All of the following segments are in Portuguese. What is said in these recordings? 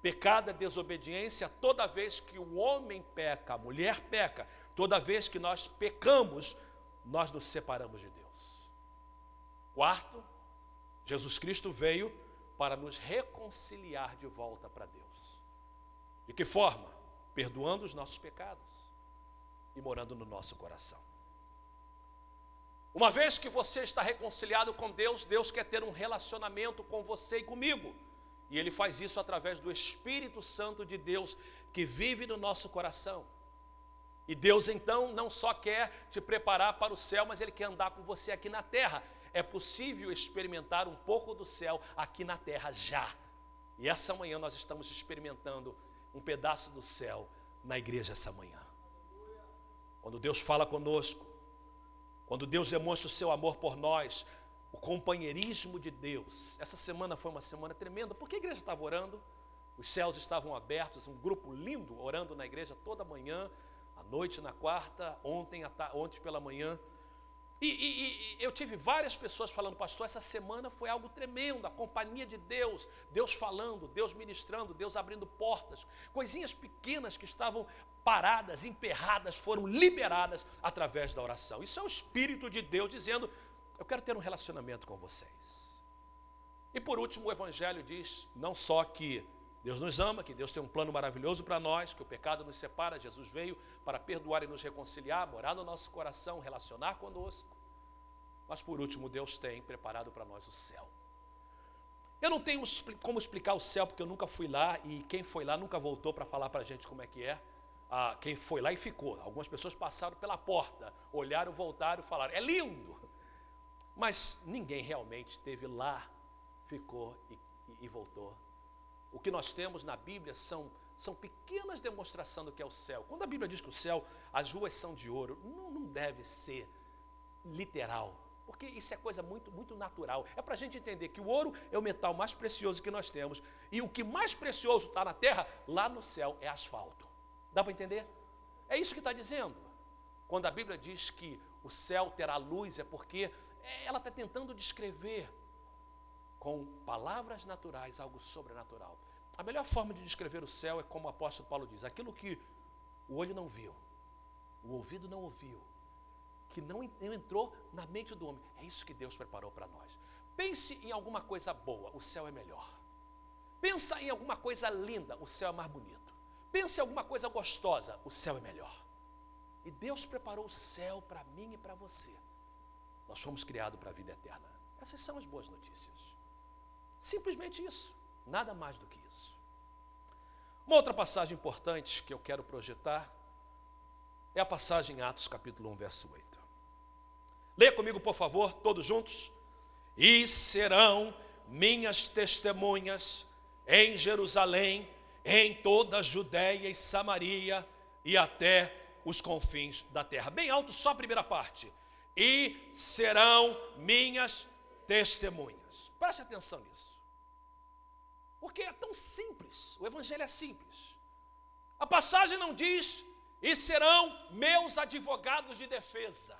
Pecado é desobediência toda vez que o homem peca, a mulher peca. Toda vez que nós pecamos, nós nos separamos de Deus. Quarto, Jesus Cristo veio para nos reconciliar de volta para Deus. De que forma? Perdoando os nossos pecados e morando no nosso coração. Uma vez que você está reconciliado com Deus, Deus quer ter um relacionamento com você e comigo. E Ele faz isso através do Espírito Santo de Deus que vive no nosso coração. E Deus então não só quer te preparar para o céu, mas Ele quer andar com você aqui na terra. É possível experimentar um pouco do céu aqui na terra já. E essa manhã nós estamos experimentando um pedaço do céu na igreja essa manhã. Quando Deus fala conosco, quando Deus demonstra o seu amor por nós, o companheirismo de Deus. Essa semana foi uma semana tremenda, porque a igreja estava orando, os céus estavam abertos, um grupo lindo orando na igreja toda manhã, à noite, na quarta, ontem pela manhã. E eu tive várias pessoas falando, pastor, essa semana foi algo tremendo, a companhia de Deus, Deus falando, Deus ministrando, Deus abrindo portas, coisinhas pequenas que estavam paradas, emperradas, foram liberadas através da oração. Isso é o Espírito de Deus dizendo, eu quero ter um relacionamento com vocês. E por último, o Evangelho diz, não só que Deus nos ama, que Deus tem um plano maravilhoso para nós, que o pecado nos separa, Jesus veio para perdoar e nos reconciliar, morar no nosso coração, relacionar conosco. Mas por último, Deus tem preparado para nós o céu. Eu não tenho como explicar o céu, porque eu nunca fui lá, e quem foi lá nunca voltou para falar para a gente como é que é. Quem foi lá e ficou. Algumas pessoas passaram pela porta, olharam, voltaram e falaram, é lindo. Mas ninguém realmente esteve lá, ficou e voltou. O que nós temos na Bíblia são pequenas demonstrações do que é o céu. Quando a Bíblia diz que o céu, as ruas são de ouro, não deve ser literal, porque isso é coisa muito, muito natural. É para a gente entender que o ouro é o metal mais precioso que nós temos, e o que mais precioso está na terra, lá no céu, é asfalto. Dá para entender? É isso que está dizendo. Quando a Bíblia diz que o céu terá luz, é porque ela está tentando descrever com palavras naturais, algo sobrenatural. A melhor forma de descrever o céu é como o apóstolo Paulo diz, aquilo que o olho não viu, o ouvido não ouviu, que não entrou na mente do homem. É isso que Deus preparou para nós. Pense em alguma coisa boa, o céu é melhor. Pensa em alguma coisa linda, o céu é mais bonito. Pense em alguma coisa gostosa, o céu é melhor. E Deus preparou o céu para mim e para você. Nós fomos criados para a vida eterna. Essas são as boas notícias. Simplesmente isso, nada mais do que isso. Uma outra passagem importante que eu quero projetar é a passagem em Atos capítulo 1, verso 8. Leia comigo, por favor, todos juntos. E serão minhas testemunhas em Jerusalém, em toda a Judéia e Samaria e até os confins da terra. Bem alto, só a primeira parte. E serão minhas testemunhas. Preste atenção nisso. Porque é tão simples, o Evangelho é simples. A passagem não diz, e serão meus advogados de defesa.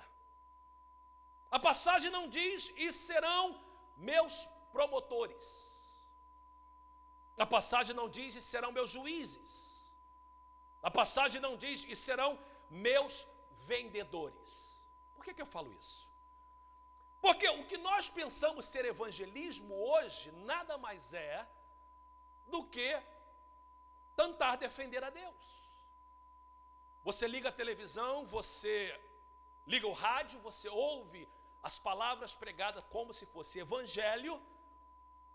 A passagem não diz, e serão meus promotores. A passagem não diz, e serão meus juízes. A passagem não diz, e serão meus vendedores. Por que eu falo isso? Porque o que nós pensamos ser evangelismo hoje, nada mais é do que tentar defender a Deus. Você liga a televisão, você liga o rádio, você ouve as palavras pregadas como se fosse evangelho,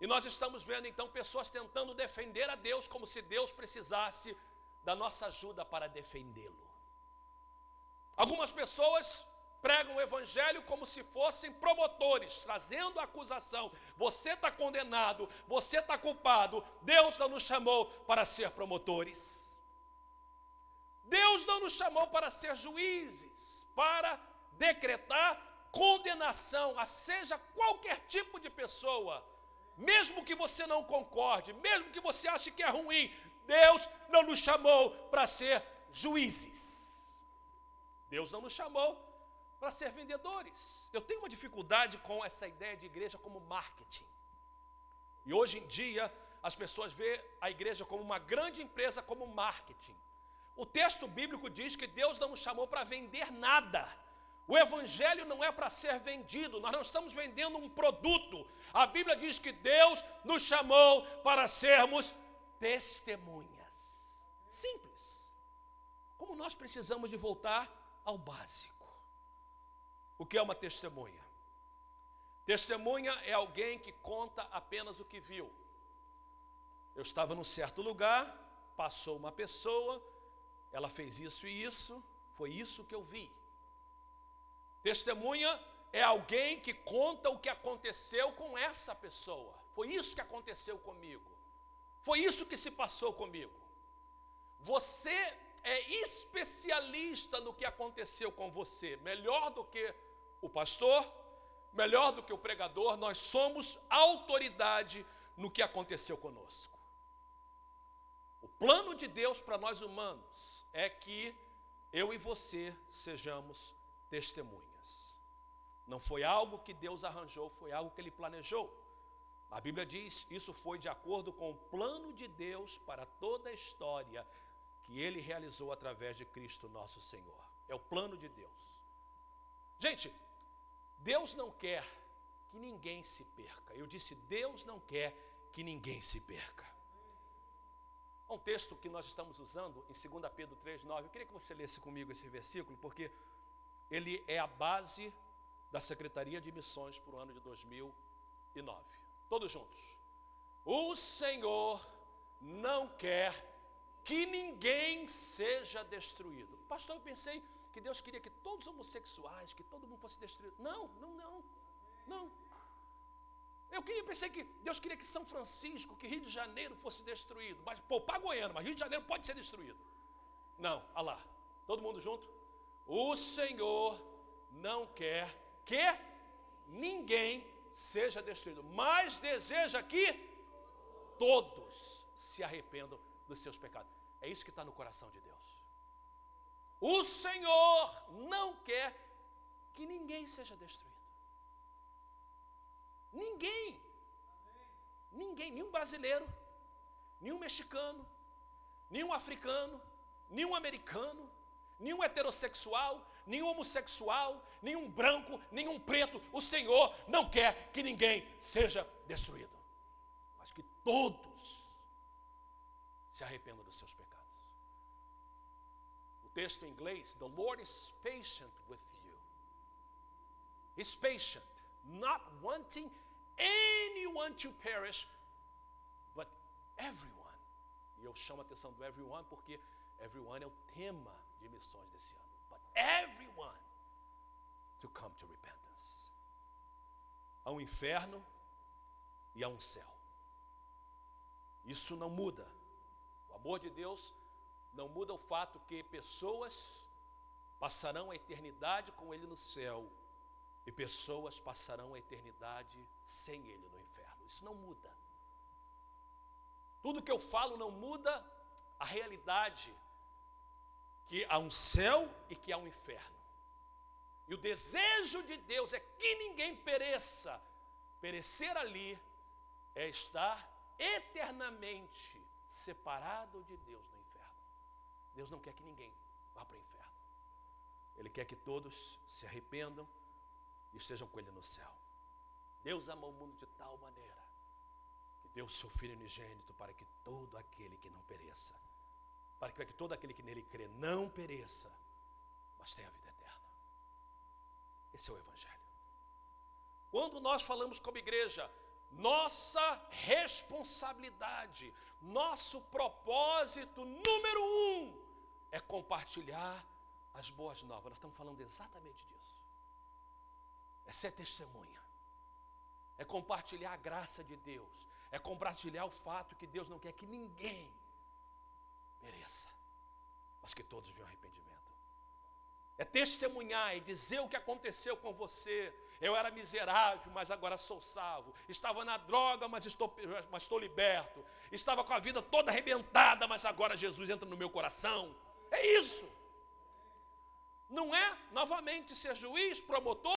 e nós estamos vendo então pessoas tentando defender a Deus como se Deus precisasse da nossa ajuda para defendê-lo. Algumas pessoas pregam o evangelho como se fossem promotores, trazendo a acusação. Você está condenado, você está culpado, Deus não nos chamou para ser promotores. Deus não nos chamou para ser juízes, para decretar condenação a seja qualquer tipo de pessoa, mesmo que você não concorde, mesmo que você ache que é ruim. Deus não nos chamou para ser juízes. Deus não nos chamou para ser vendedores. Eu tenho uma dificuldade com essa ideia de igreja como marketing. E hoje em dia, as pessoas veem a igreja como uma grande empresa, como marketing. O texto bíblico diz que Deus não nos chamou para vender nada. O evangelho não é para ser vendido, nós não estamos vendendo um produto. A Bíblia diz que Deus nos chamou para sermos testemunhas. Simples. Como nós precisamos de voltar ao básico. O que é uma testemunha? Testemunha é alguém que conta apenas o que viu. Eu estava num certo lugar, passou uma pessoa, ela fez isso e isso, foi isso que eu vi. Testemunha é alguém que conta o que aconteceu com essa pessoa. Foi isso que aconteceu comigo. Foi isso que se passou comigo. Você é especialista no que aconteceu com você, melhor do que o pastor, melhor do que o pregador. Nós somos autoridade no que aconteceu conosco. O plano de Deus para nós humanos é que eu e você sejamos testemunhas. Não foi algo que Deus arranjou, foi algo que Ele planejou. A Bíblia diz, isso foi de acordo com o plano de Deus para toda a história que Ele realizou através de Cristo nosso Senhor. É o plano de Deus. Gente, Deus não quer que ninguém se perca. Eu disse, Deus não quer que ninguém se perca. Há um texto que nós estamos usando em 2 Pedro 3,9. Eu queria que você lesse comigo esse versículo, porque ele é a base da Secretaria de Missões para o ano de 2009. Todos juntos. O Senhor não quer que ninguém seja destruído. Pastor, eu pensei que Deus queria que todos os homossexuais, que todo mundo fosse destruído. Não. Pensei que Deus queria que São Francisco, que Rio de Janeiro fosse destruído. Mas, Goiânia, mas Rio de Janeiro pode ser destruído. Não, olha lá. Todo mundo junto? O Senhor não quer que ninguém seja destruído, mas deseja que todos se arrependam dos seus pecados. É isso que está no coração de Deus. O Senhor não quer que ninguém seja destruído. Ninguém, nenhum brasileiro, nenhum mexicano, nenhum africano, nenhum americano, nenhum heterossexual, nenhum homossexual, nenhum branco, nenhum preto. O Senhor não quer que ninguém seja destruído, mas que todos se arrependam dos seus pecados. O texto em inglês, the Lord is patient with you. He's patient, not wanting anyone to perish, but everyone. E eu chamo a atenção do everyone porque everyone é o tema de missões desse ano. But everyone to come to repentance. Há um inferno e há um céu. Isso não muda. O amor de Deus não muda o fato que pessoas passarão a eternidade com Ele no céu e pessoas passarão a eternidade sem Ele no inferno. Isso não muda. Tudo que eu falo não muda a realidade que há um céu e que há um inferno. E o desejo de Deus é que ninguém pereça. Perecer ali é estar eternamente separado de Deus no inferno. Deus não quer que ninguém vá para o inferno. Ele quer que todos se arrependam e estejam com Ele no céu. Deus amou o mundo de tal maneira que deu o seu Filho unigênito para que todo aquele que não pereça, para que todo aquele que nele crê não pereça, mas tenha a vida eterna. Esse é o Evangelho. Quando nós falamos como igreja, nossa responsabilidade, nosso propósito número 1 é compartilhar as boas novas. Nós estamos falando exatamente disso. É ser testemunha. É compartilhar a graça de Deus. É compartilhar o fato que Deus não quer que ninguém pereça, mas que todos venham ao arrependimento. É testemunhar e dizer o que aconteceu com você. Eu era miserável, mas agora sou salvo. Estava na droga, mas estou liberto. Estava com a vida toda arrebentada, mas agora Jesus entra no meu coração. É isso. Não é, novamente, ser juiz, promotor,